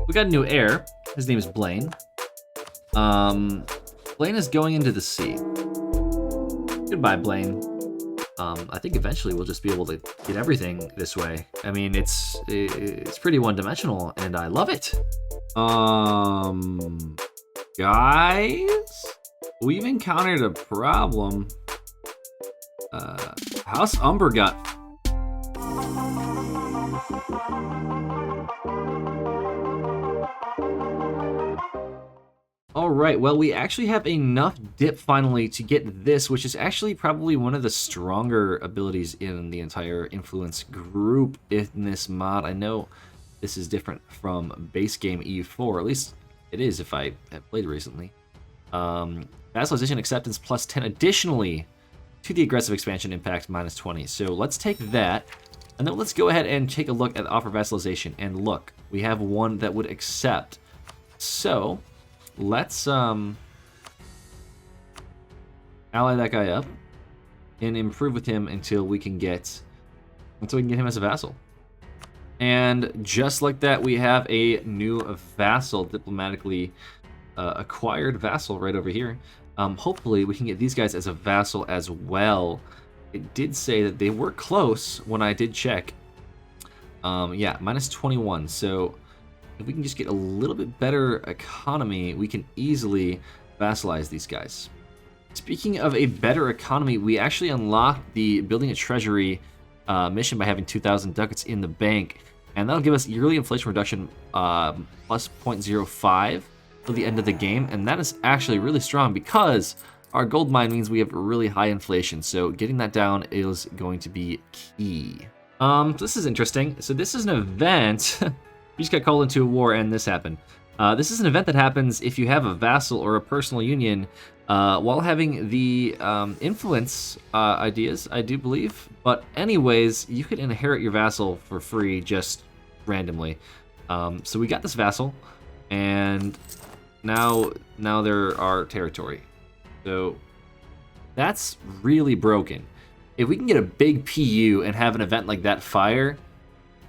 We got a new heir. His name is Blaine. Blaine is going into the sea. Goodbye, Blaine. I think eventually we'll just be able to get everything this way. I mean, it's pretty one-dimensional, and I love it. Guys, we've encountered a problem. House Umber got... Alright, well, we actually have enough dip finally to get this, which is actually probably one of the stronger abilities in the entire influence group in this mod. I know this is different from base game EU4, at least it is if I have played recently. Vassalization acceptance plus 10 additionally to the aggressive expansion impact minus 20. So let's take that, and then let's go ahead and take a look at offer vassalization. And look, we have one that would accept. So let's ally that guy up and improve with him until we can get him as a vassal. And just like that, we have a new vassal, diplomatically acquired vassal right over here. Hopefully we can get these guys as a vassal as well. It did say that they were close when I did check. Yeah, minus 21. So if we can just get a little bit better economy, we can easily vassalize these guys. Speaking of a better economy, we actually unlocked the building a treasury mission by having 2,000 ducats in the bank, and that'll give us yearly inflation reduction plus 0.05 till the end of the game, and that is actually really strong because our gold mine means we have really high inflation, so getting that down is going to be key. This is interesting. So this is an event. We just got called into a war and this happened. This is an event that happens if you have a vassal or a personal union while having the influence ideas, I do believe. But anyways, you could inherit your vassal for free just randomly. So we got this vassal, and now they're our territory. So that's really broken. If we can get a big PU and have an event like that fire,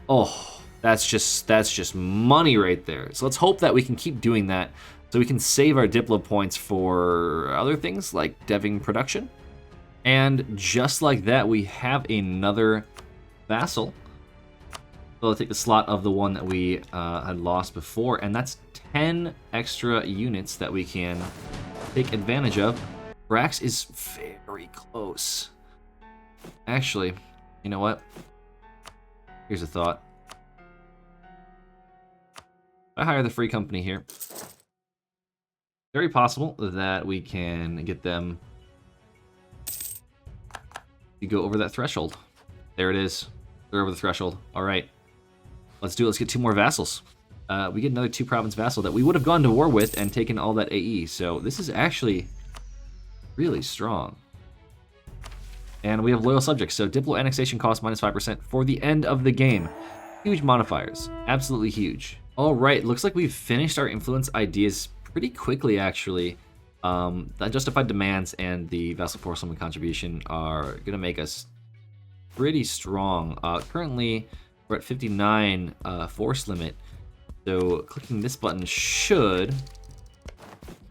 oh, that's just money right there. So let's hope that we can keep doing that so we can save our Diplo points for other things like deving production. And just like that, we have another vassal. So I'll take the slot of the one that we had lost before, and that's 10 extra units that we can take advantage of. Brax is very close. Actually, you know what? Here's a thought. I hire the free company here. Very possible that we can get them to go over that threshold. There it is. They're over the threshold. All right. Let's do it. Let's get 2 more vassals. We get another 2 province vassal that we would have gone to war with and taken all that AE. So this is actually really strong. And we have loyal subjects. So Diplo annexation cost minus 5% for the end of the game. Huge modifiers. Absolutely huge. All right, looks like we've finished our influence ideas pretty quickly, actually. The unjustified demands and the vassal force limit contribution are going to make us pretty strong. Currently, we're at 59 force limit, so clicking this button should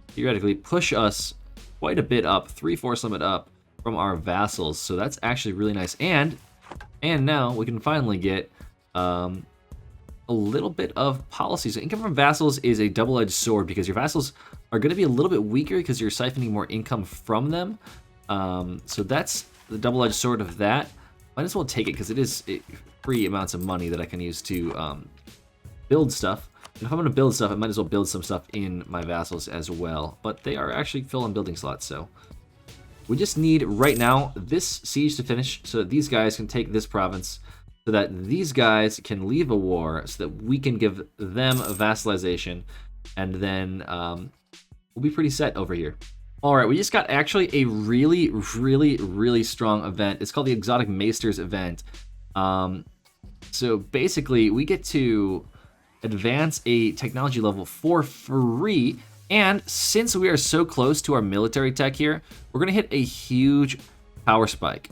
theoretically push us quite a bit up, 3 force limit up from our vassals. So that's actually really nice. And now we can finally get a little bit of policy. So income from vassals is a double-edged sword because your vassals are going to be a little bit weaker because you're siphoning more income from them. So that's the double-edged sword of that. Might as well take it because it is free amounts of money that I can use to build stuff. And if I'm going to build stuff, I might as well build some stuff in my vassals as well. But they are actually full on building slots, so we just need right now this siege to finish so that these guys can take this province, so that these guys can leave a war, so that we can give them a vassalization, and then we'll be pretty set over here. All right, we just got actually a really, really, really strong event. It's called the Exotic Maesters event. So basically, we get to advance a technology level for free, and since we are so close to our military tech here, we're going to hit a huge power spike.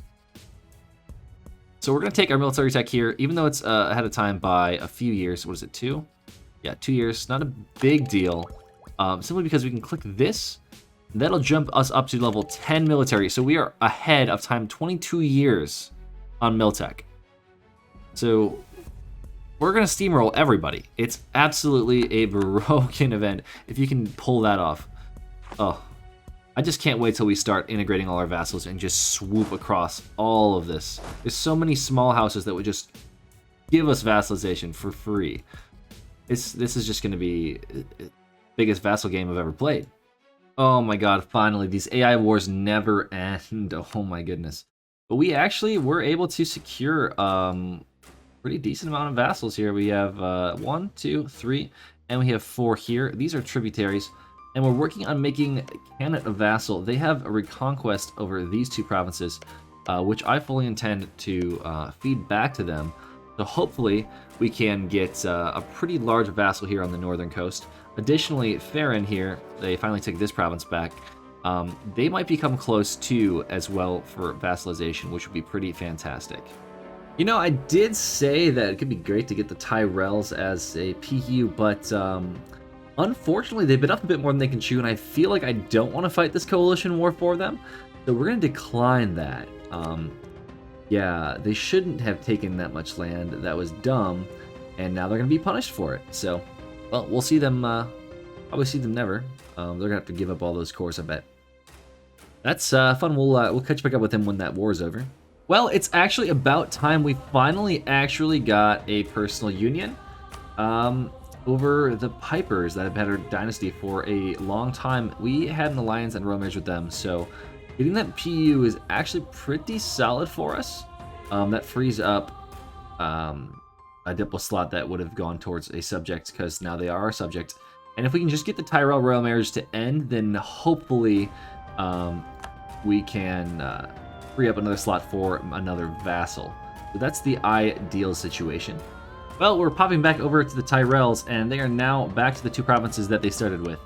So we're going to take our military tech here, even though it's ahead of time by a few years. What is it, 2? Yeah, 2 years, not a big deal. Simply because we can click this. That'll jump us up to level 10 military. So we are ahead of time 22 years on Miltech. So we're going to steamroll everybody. It's absolutely a broken event if you can pull that off. Oh, I just can't wait till we start integrating all our vassals and just swoop across all of this. There's so many small houses that would just give us vassalization for free. This is just going to be the biggest vassal game I've ever played. Oh my god, finally. These AI wars never end. Oh my goodness. But we actually were able to secure pretty decent amount of vassals here. We have 1, 2, 3, and we have 4 here. These are tributaries. And we're working on making Canada a vassal. They have a reconquest over these 2 provinces, which I fully intend to feed back to them. So hopefully we can get a pretty large vassal here on the northern coast. Additionally, Farron here, they finally took this province back. They might become close too as well for vassalization, which would be pretty fantastic. You know, I did say that it could be great to get the Tyrells as a PU, but unfortunately they've been up a bit more than they can chew, and I feel like I don't want to fight this coalition war for them. So we're going to decline that. Yeah, they shouldn't have taken that much land. That was dumb, and now they're going to be punished for it. So, well, we'll see them, probably see them never. They're going to have to give up all those cores, I bet. That's fun. We'll catch back up with them when that war is over. Well, it's actually about time we finally actually got a personal union over the Pipers that have had our dynasty for a long time. We had an alliance and royal marriage with them, so getting that PU is actually pretty solid for us. That frees up a Diplo slot that would have gone towards a subject, because now they are our subject. And if we can just get the Tyrell royal marriage to end, then hopefully we can free up another slot for another vassal. So that's the ideal situation. Well, we're popping back over to the Tyrells, and they are now back to the 2 provinces that they started with.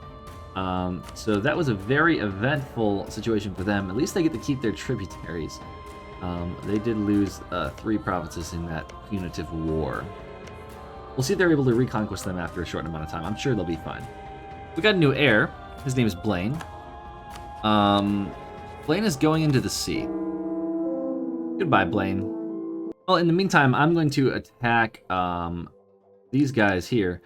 So that was a very eventful situation for them. At least they get to keep their tributaries. They did lose 3 provinces in that punitive war. We'll see if they're able to reconquest them after a short amount of time. I'm sure they'll be fine. We got a new heir. His name is Blaine. Blaine is going into the sea. Goodbye, Blaine. Well, in the meantime, I'm going to attack these guys here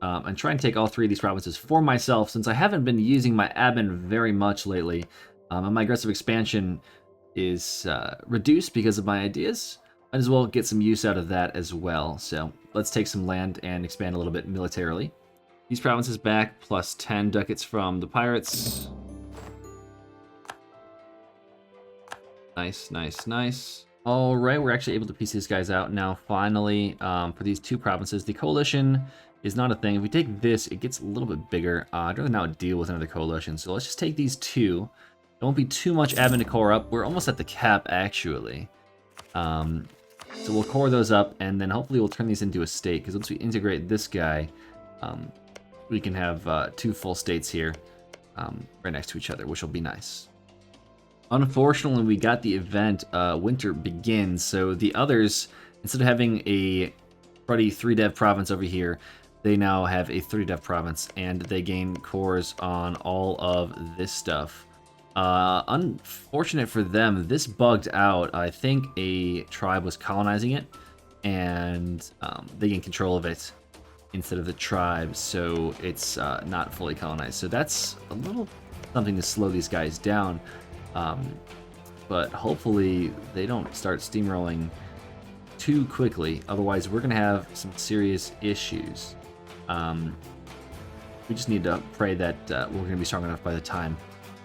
and try and take all 3 of these provinces for myself, since I haven't been using my admin very much lately. And my aggressive expansion is reduced because of my ideas. Might as well get some use out of that as well. So let's take some land and expand a little bit militarily. These provinces back, plus 10 ducats from the pirates. Nice, nice, nice. All right, we're actually able to piece these guys out now, finally. For these 2 provinces, the coalition is not a thing. If we take this, it gets a little bit bigger. I'd rather now deal with another coalition, so let's just take these 2. There won't be too much admin to core up. We're almost at the cap, actually. So we'll core those up, and then hopefully we'll turn these into a state, because once we integrate this guy, we can have 2 full states here right next to each other, which will be nice. Unfortunately, we got the event Winter Begins, so the others, instead of having a cruddy 3-dev province over here, they now have a 3-dev province, and they gain cores on all of this stuff. Unfortunate for them, this bugged out. I think a tribe was colonizing it, and they gain control of it instead of the tribe, so it's not fully colonized. So that's a little something to slow these guys down. But hopefully they don't start steamrolling too quickly, otherwise we're going to have some serious issues. We just need to pray that we're going to be strong enough by the time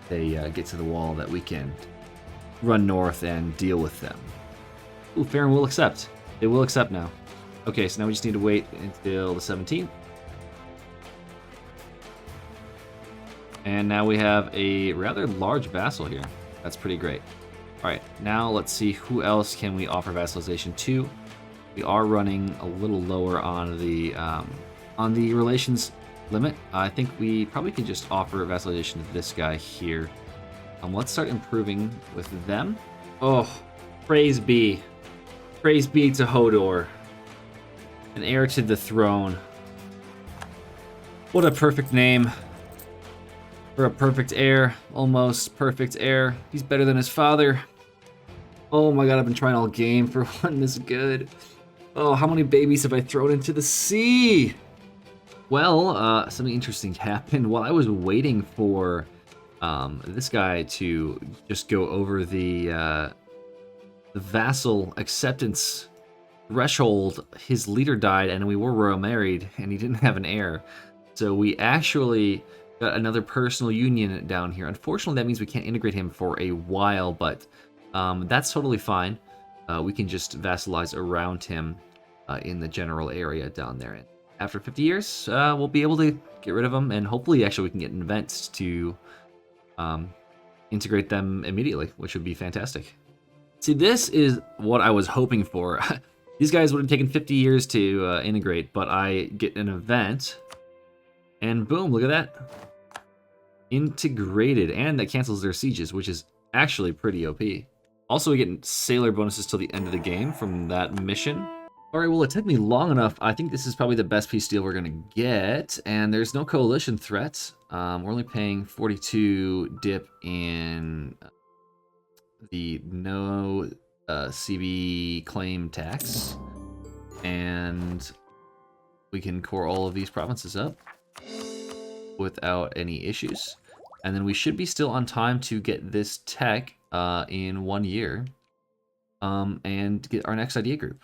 they get to the wall that we can run north and deal with them. Ooh, Farron will accept. They will accept now. Okay, so now we just need to wait until the 17th. And now we have a rather large vassal here. That's pretty great. All right, now let's see who else can we offer vassalization to. We are running a little lower on the relations limit. I think we probably can just offer vassalization to this guy here. Let's start improving with them. Oh, praise be. Praise be to Hodor. An heir to the throne. What a perfect name for a perfect heir. Almost perfect heir. He's better than his father. Oh my god, I've been trying all game for one this good. Oh, how many babies have I thrown into the sea? Well, something interesting happened while I was waiting for this guy to just go over the vassal acceptance threshold. His leader died, and we were royal married, and he didn't have an heir. So we actually got another personal union down here. Unfortunately, that means we can't integrate him for a while, but that's totally fine. We can just vassalize around him in the general area down there. And after 50 years, we'll be able to get rid of him, and hopefully, actually, we can get events to integrate them immediately, which would be fantastic. See, this is what I was hoping for. These guys would have taken 50 years to integrate, but I get an event, and boom, look at that. Integrated, and that cancels their sieges, which is actually pretty OP. Also, we get sailor bonuses till the end of the game from that mission. Alright, well, it took me long enough. I think this is probably the best peace deal we're going to get, and there's no coalition threats. We're only paying 42 dip in the no CB claim tax, and we can core all of these provinces up without any issues. And then we should be still on time to get this tech in 1 year and get our next idea group.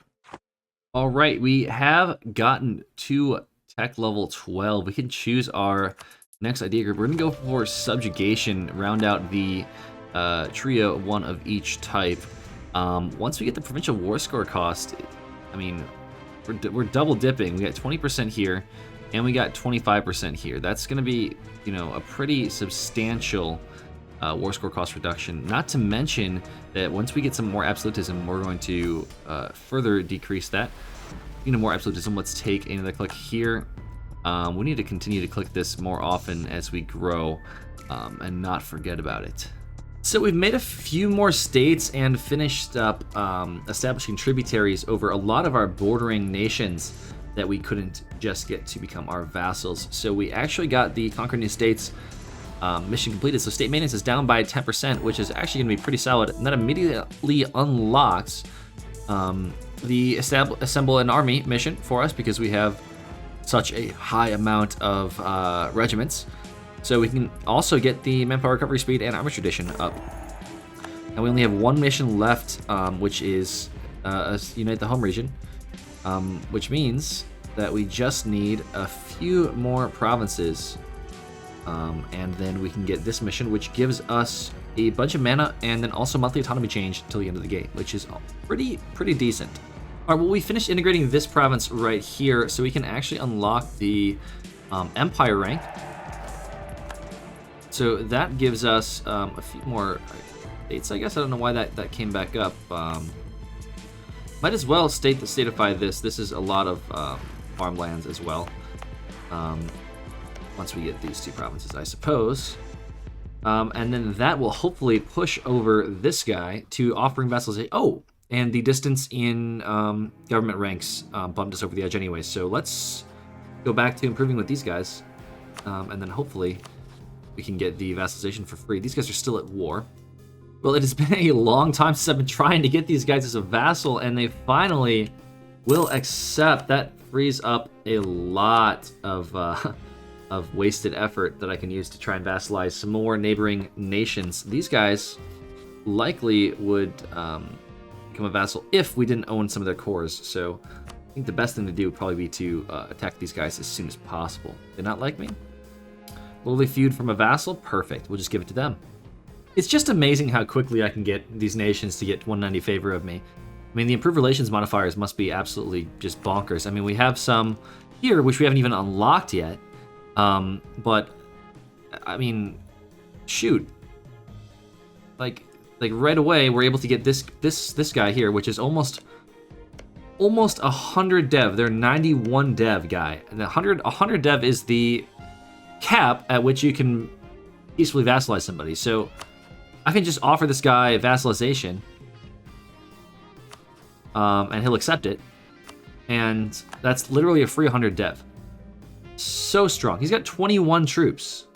All right, we have gotten to tech level 12. We can choose our next idea group. We're gonna go for subjugation, round out the trio, one of each type. Once we get the provincial war score cost, I mean, we're double dipping. We got 20% here, and we got 25% here. That's going to be, you know, a pretty substantial war score cost reduction. Not to mention that once we get some more absolutism, we're going to further decrease that. You know, more absolutism. Let's take another click here. We need to continue to click this more often as we grow, and not forget about it. So we've made a few more states and finished up establishing tributaries over a lot of our bordering nations that we couldn't just get to become our vassals. So we actually got the Conquer New States mission completed. So state maintenance is down by 10%, which is actually going to be pretty solid. And that immediately unlocks the assemble an army mission for us, because we have such a high amount of regiments. So we can also get the manpower recovery speed and armor tradition up. And we only have one mission left, which is unite the home region, which means that we just need a few more provinces, and then we can get this mission, which gives us a bunch of mana and then also monthly autonomy change until the end of the game, which is pretty decent. All right, well, we finished integrating this province right here, so we can actually unlock the Empire rank. So that gives us a few more states, I guess. I don't know why that came back up. Might as well statify this. This is a lot of farmlands as well. Once we get these two provinces, I suppose. And then that will hopefully push over this guy to offering vassals. Oh, and the distance in government ranks bumped us over the edge anyway. So let's go back to improving with these guys. And then hopefully we can get the vassalization for free. These guys are still at war. Well, it has been a long time since I've been trying to get these guys as a vassal, and they finally will accept. That frees up a lot of wasted effort that I can use to try and vassalize some more neighboring nations. These guys likely would become a vassal if we didn't own some of their cores. So I think the best thing to do would probably be to attack these guys as soon as possible. They not like me? Will they feud from a vassal? Perfect. We'll just give it to them. It's just amazing how quickly I can get these nations to get 190 favor of me. I mean, the improved relations modifiers must be absolutely just bonkers. I mean, we have some here which we haven't even unlocked yet. But I mean, shoot. Like right away we're able to get this guy here, which is almost 100 dev. They're 91 dev guy. And 100 dev is the cap at which you can peacefully vassalize somebody. So I can just offer this guy vassalization, and he'll accept it, and that's literally a free 100 dev. So strong. He's got 21 troops.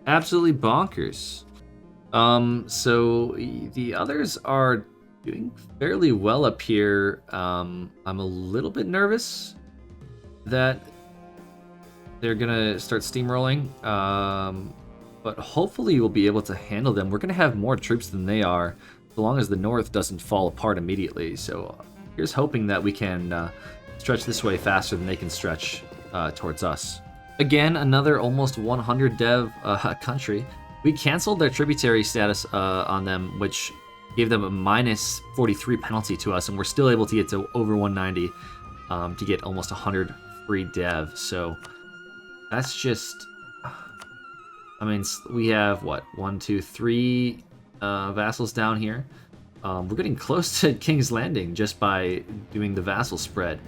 Absolutely bonkers. So the others are doing fairly well up here. I'm a little bit nervous that they're gonna start steamrolling. But hopefully we'll be able to handle them. We're gonna have more troops than they are, so long as the north doesn't fall apart immediately. So here's hoping that we can stretch this way faster than they can stretch towards us. Again, another almost 100 dev country. We canceled their tributary status on them, which gave them a minus 43 penalty to us, and we're still able to get to over 190 to get almost 100 free dev. So that's just... I mean, we have, what, 1, 2, 3 vassals down here. We're getting close to King's Landing just by doing the vassal spread.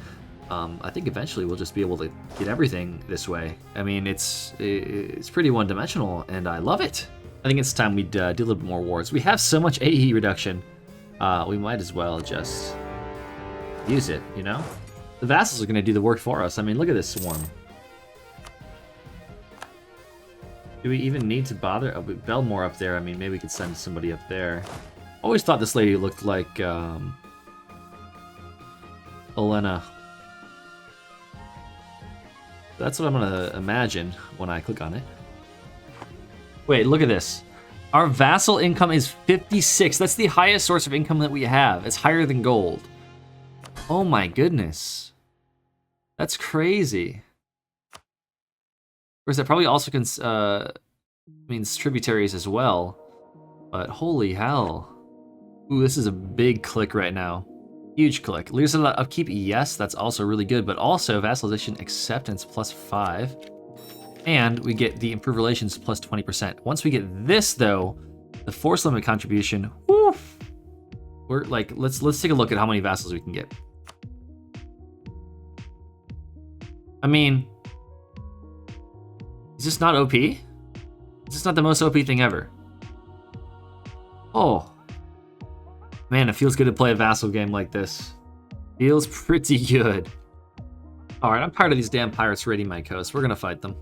I think eventually we'll just be able to get everything this way. I mean, it's pretty one-dimensional, and I love it. I think it's time we do a little bit more wars. We have so much AE reduction, we might as well just use it, you know? The vassals are going to do the work for us. I mean, look at this swarm. Do we even need to bother? Belmore up there, I mean, maybe we could send somebody up there. Always thought this lady looked like Olenna. That's what I'm gonna imagine when I click on it. Wait, look at this. Our vassal income is 56. That's the highest source of income that we have. It's higher than gold. Oh my goodness. That's crazy. Of course, that probably also means tributaries as well. But holy hell. Ooh, this is a big click right now. Huge click. Leaders of upkeep, yes, that's also really good. But also, vassalization acceptance +5. And we get the improved relations +20%. Once we get this, though, the force limit contribution, woof! We're like, let's take a look at how many vassals we can get. I mean... Is this not OP? Is this not the most OP thing ever? Oh. Man, it feels good to play a vassal game like this. Feels pretty good. Alright, I'm tired of these damn pirates raiding my coast. We're gonna fight them.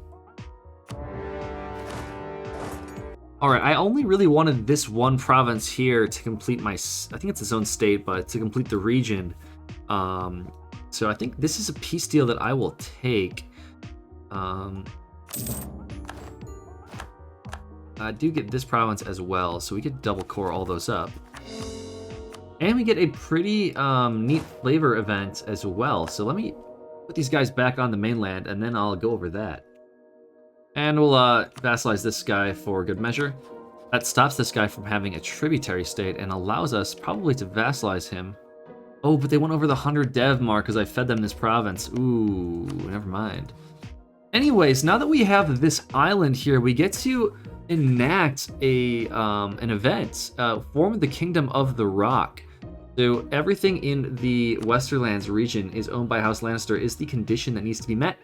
Alright, I only really wanted this one province here to complete my... I think it's its own state, but to complete the region. So I think this is a peace deal that I will take. I do get this province as well, so we could double core all those up. And we get a pretty neat flavor event as well. So let me put these guys back on the mainland, and then I'll go over that. And we'll vassalize this guy for good measure. That stops this guy from having a tributary state and allows us probably to vassalize him. Oh, but they went over the 100 dev mark because I fed them this province. Ooh, never mind. Anyways, now that we have this island here, we get to enact an event, form the Kingdom of the Rock. So everything in the Westerlands region is owned by House Lannister is the condition that needs to be met.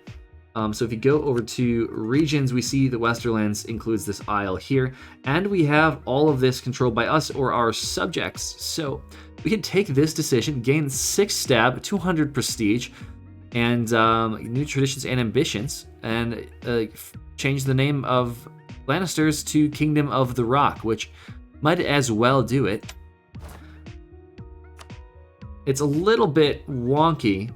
So if you go over to regions, we see the Westerlands includes this isle here, and we have all of this controlled by us or our subjects. So we can take this decision, gain 6 stab, 200 prestige, and new traditions and ambitions, and change the name of Lannisters to Kingdom of the Rock, which might as well do it. It's a little bit wonky,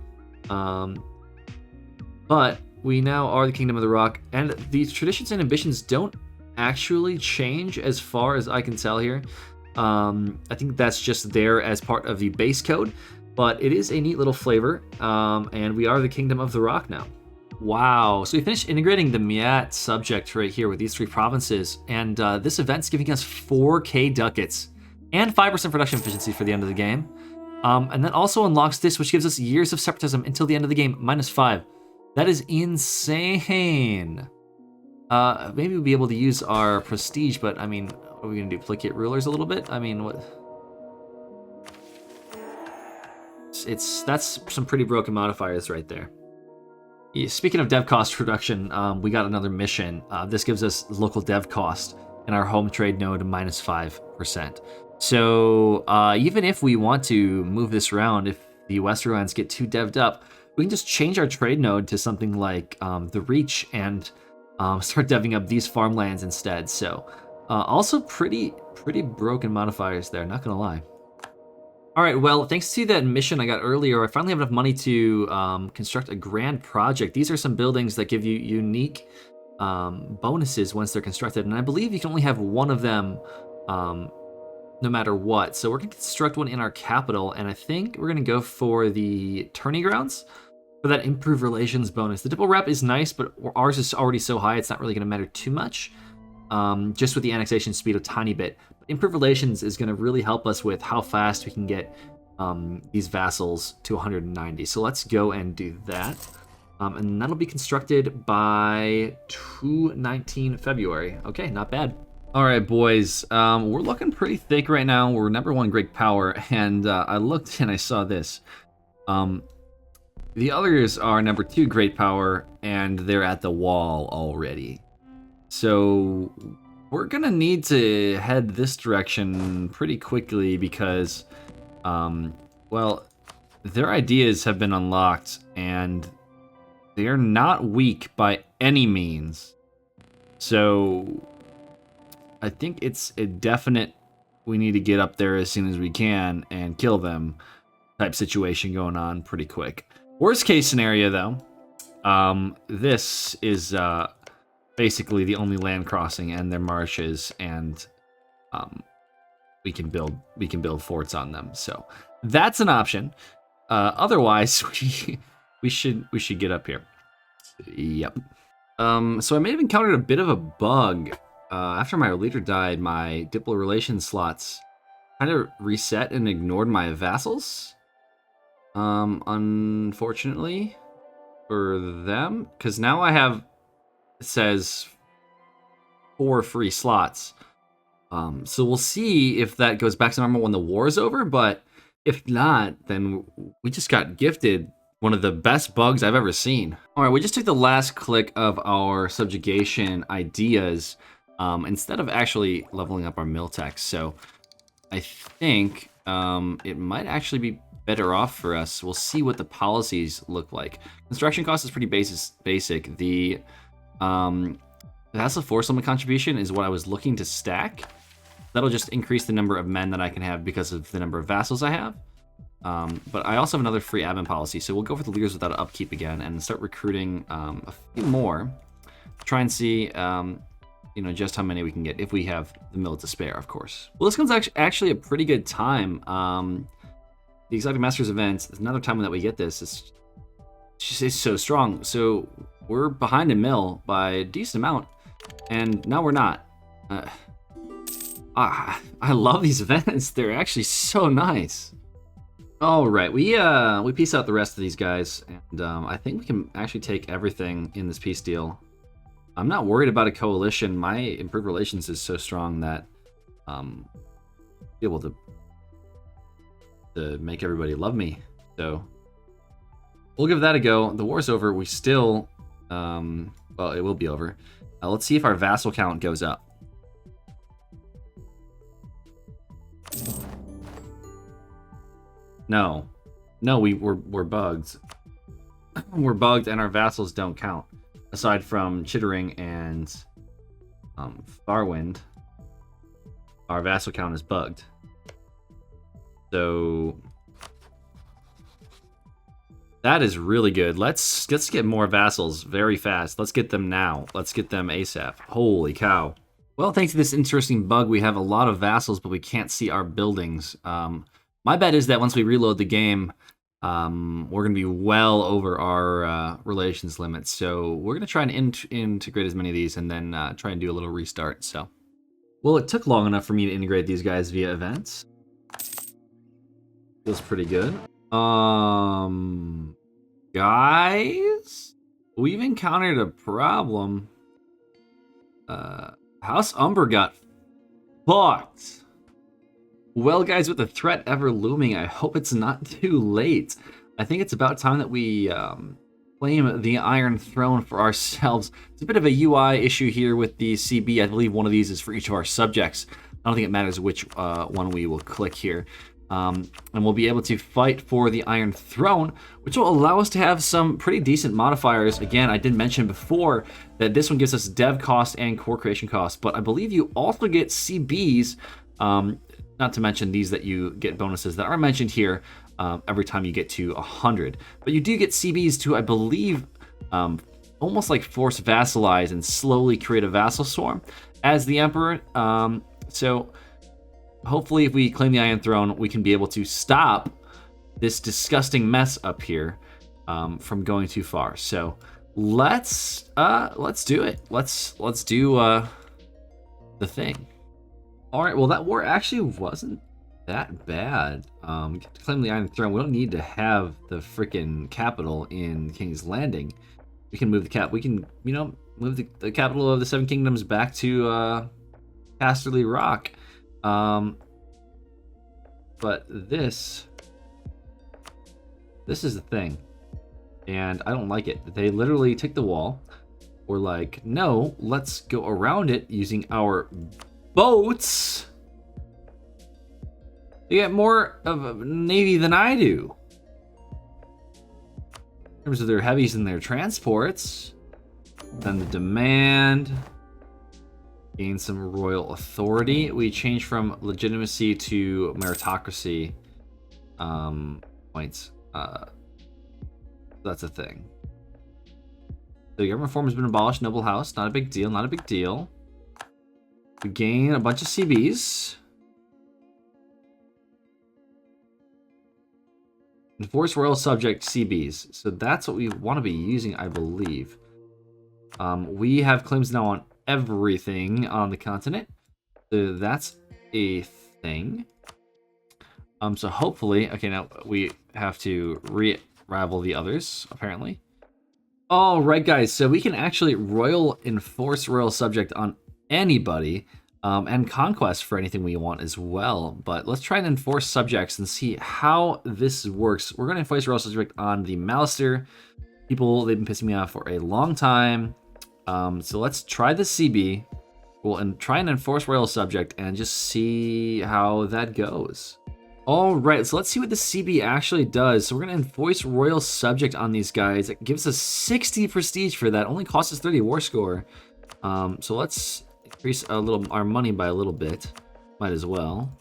but we now are the Kingdom of the Rock, and the traditions and ambitions don't actually change as far as I can tell here. I think that's just there as part of the base code, but it is a neat little flavor, and we are the Kingdom of the Rock now. Wow, so we finished integrating the Miat subject right here with these 3 provinces, and this event's giving us 4k ducats and 5% production efficiency for the end of the game. And that also unlocks this, which gives us years of separatism until the end of the game, -5. That is insane. Maybe we'll be able to use our prestige, but I mean, are we gonna duplicate rulers a little bit? I mean, what? That's some pretty broken modifiers right there. Yeah, speaking of dev cost reduction, we got another mission. This gives us local dev cost in our home trade node -5%. So even if we want to move this around, if the Westerlands get too dev'd up, we can just change our trade node to something like the Reach and start deving up these farmlands instead. So also pretty broken modifiers there, not gonna lie. All right, well, thanks to that mission I got earlier, I finally have enough money to construct a grand project. These are some buildings that give you unique bonuses once they're constructed, and I believe you can only have one of them no matter what. So we're gonna construct one in our capital, and I think we're gonna go for the tourney grounds for that improved relations bonus. The diplo rep is nice, but ours is already so high, it's not really gonna matter too much. Just with the annexation speed a tiny bit. But improved relations is gonna really help us with how fast we can get these vassals to 190. So let's go and do that. And that'll be constructed by 2/19 February. Okay, not bad. All right, boys, we're looking pretty thick right now. We're #1 great power, and I looked and I saw this. The others are #2 great power, and they're at the wall already. So we're gonna need to head this direction pretty quickly because, well, their ideas have been unlocked, and they're not weak by any means. So I think it's a definite we need to get up there as soon as we can and kill them type situation going on pretty quick. Worst case scenario, though, this is basically the only land crossing and their marshes, and we can build forts on them. So that's an option. Otherwise, we should get up here. Yep. So I may have encountered a bit of a bug. After my leader died, my diplo relations slots kind of reset and ignored my vassals. Unfortunately for them, because now I have, it says 4 free slots. So we'll see if that goes back to normal when the war is over, but if not, then we just got gifted one of the best bugs I've ever seen. All right, we just took the last click of our subjugation ideas instead of actually leveling up our mill tax. So I think it might actually be better off for us. We'll see what the policies look like. Construction cost is pretty basic. The Vassal Swarm contribution is what I was looking to stack. That'll just increase the number of men that I can have because of the number of vassals I have. But I also have another free admin policy, so we'll go for the leaders without upkeep again and start recruiting a few more. Try and see, just how many we can get if we have the mill to spare, of course. Well, this comes actually a pretty good time. The Exotic Masters event is another time that we get this. It's so strong. So we're behind a mill by a decent amount, and now we're not. I love these events. They're actually so nice. All right, we piece out the rest of these guys, and I think we can actually take everything in this peace deal. I'm not worried about a coalition. My improved relations is so strong that be able to make everybody love me. So we'll give that a go. The war's over. We still, well, it will be over. Let's see if our vassal count goes up. No, we're bugged. We're bugged, and our vassals don't count. Aside from Chittering and Farwind, our vassal count is bugged. So that is really good. Let's get more vassals very fast. Let's get them now. Let's get them ASAP. Holy cow. Well, thanks to this interesting bug, we have a lot of vassals, but we can't see our buildings. My bet is that once we reload the game, we're going to be well over our relations limit. So we're going to try and integrate as many of these and then try and do a little restart. So, well, it took long enough for me to integrate these guys via events. Feels pretty good. Guys, we've encountered a problem. House Umber got fucked. Well, guys, with the threat ever looming, I hope it's not too late. I think it's about time that we claim the Iron Throne for ourselves. It's a bit of a UI issue here with the CB. I believe one of these is for each of our subjects. I don't think it matters which one we will click here. And we'll be able to fight for the Iron Throne, which will allow us to have some pretty decent modifiers. Again, I did mention before that this one gives us dev cost and core creation cost, but I believe you also get CBs, not to mention these that you get bonuses that aren't mentioned here every time you get to 100. But you do get CBs to, I believe, almost like force vassalize and slowly create a Vassal Swarm as the Emperor. So hopefully if we claim the Iron Throne, we can be able to stop this disgusting mess up here from going too far. So let's do it. Let's do the thing. All right, well, that war actually wasn't that bad. To claim the Iron Throne, we don't need to have the freaking capital in King's Landing. We can move the we can, you know, move the capital of the Seven Kingdoms back to Casterly Rock. But this is the thing, and I don't like it. They literally take the wall. We're like, no, let's go around it using our boats. They get more of a navy than I do in terms of their heavies and their transports. Then the demand. Gain some royal authority. We change from legitimacy to meritocracy points. That's a thing. The government form has been abolished. Noble house, not a big deal. Not a big deal. We gain a bunch of CBs. Enforce royal subject CBs. So that's what we want to be using, I believe. We have claims now on everything on the continent. So that's a thing. So hopefully, okay, now we have to re-ravel the others, apparently. All right, guys, so we can actually enforce royal subject on anybody, and conquest for anything we want as well. But let's try and enforce subjects and see how this works. We're going to enforce royal subject on the Lannister people. They've been pissing me off for a long time. So let's try the CB. We'll try and enforce royal subject and just see how that goes. All right, so let's see what the CB actually does. So we're going to enforce royal subject on these guys. It gives us 60 prestige for that. Only costs us 30 war score. So let's increase our money by a little bit. Might as well.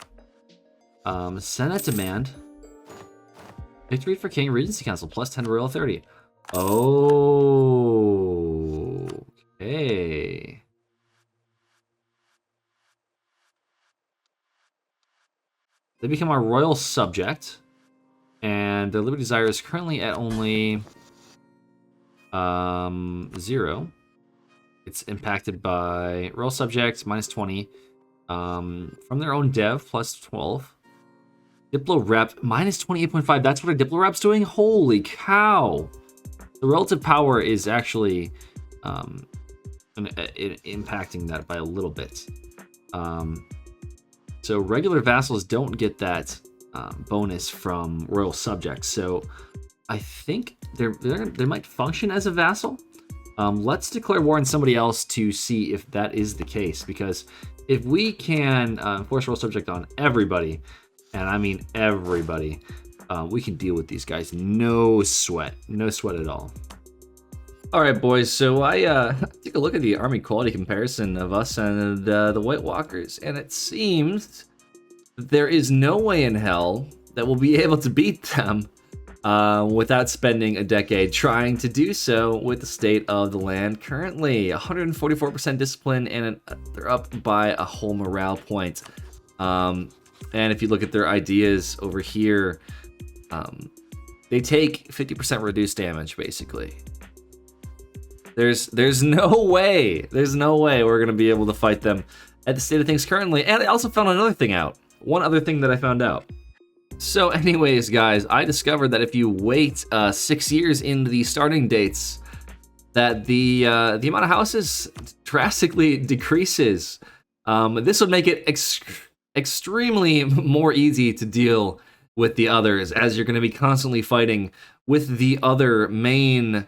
Send that demand. Victory for King, Regency Council, plus 10 royal authority. Oh, okay. They become our royal subject, and their liberty desire is currently at only 0. It's impacted by royal subjects, minus 20. From their own dev, plus 12. Diplo rep, minus 28.5. That's what a Diplo rep's doing? Holy cow. The relative power is actually impacting that by a little bit. So regular vassals don't get that bonus from royal subjects. So I think they might function as a vassal. Let's declare war on somebody else to see if that is the case. Because if we can enforce royal subject on everybody, and I mean everybody, we can deal with these guys. No sweat at all. All right, boys, so I took a look at the army quality comparison of us and the White Walkers, and it seems there is no way in hell that we'll be able to beat them without spending a decade trying to do so with the state of the land currently. 144% discipline, and they're up by a whole morale point. And if you look at their ideas over here, they take 50% reduced damage, basically. There's no way we're gonna be able to fight them at the state of things currently. And I also found another thing out. One other thing that I found out. So anyways, guys, I discovered that if you wait 6 years into the starting dates, that the amount of houses drastically decreases. This would make it extremely more easy to deal with the others, as you're going to be constantly fighting with the other main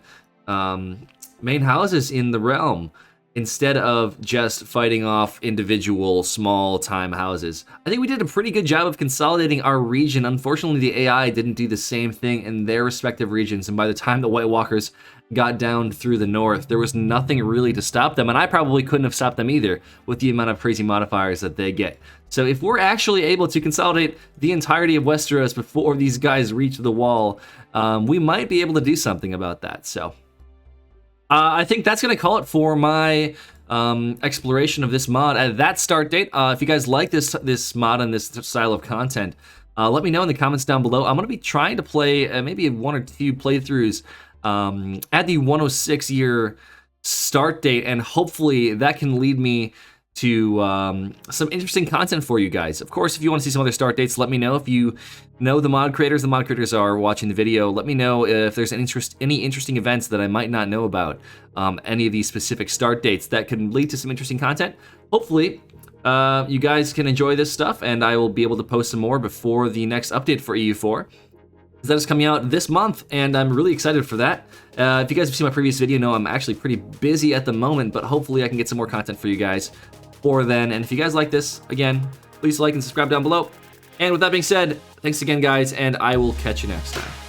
houses in the realm. instead of just fighting off individual small-time houses. I think we did a pretty good job of consolidating our region. Unfortunately, the AI didn't do the same thing in their respective regions, and by the time the White Walkers got down through the north, there was nothing really to stop them, and I probably couldn't have stopped them either with the amount of crazy modifiers that they get. So if we're actually able to consolidate the entirety of Westeros before these guys reach the wall, we might be able to do something about that. So I think that's going to call it for my exploration of this mod at that start date. If you guys like this mod and this style of content, let me know in the comments down below. I'm going to be trying to play maybe 1 or 2 playthroughs at the 106 year start date, and hopefully that can lead me to some interesting content for you guys. Of course, if you want to see some other start dates, let me know. If you know the mod creators are watching the video, let me know if there's any interesting events that I might not know about, any of these specific start dates that can lead to some interesting content. Hopefully, you guys can enjoy this stuff, and I will be able to post some more before the next update for EU4. That is coming out this month, and I'm really excited for that. If you guys have seen my previous video, know I'm actually pretty busy at the moment, but hopefully I can get some more content for you guys before then. And if you guys like this, again, please like and subscribe down below. And with that being said, thanks again, guys, and I will catch you next time.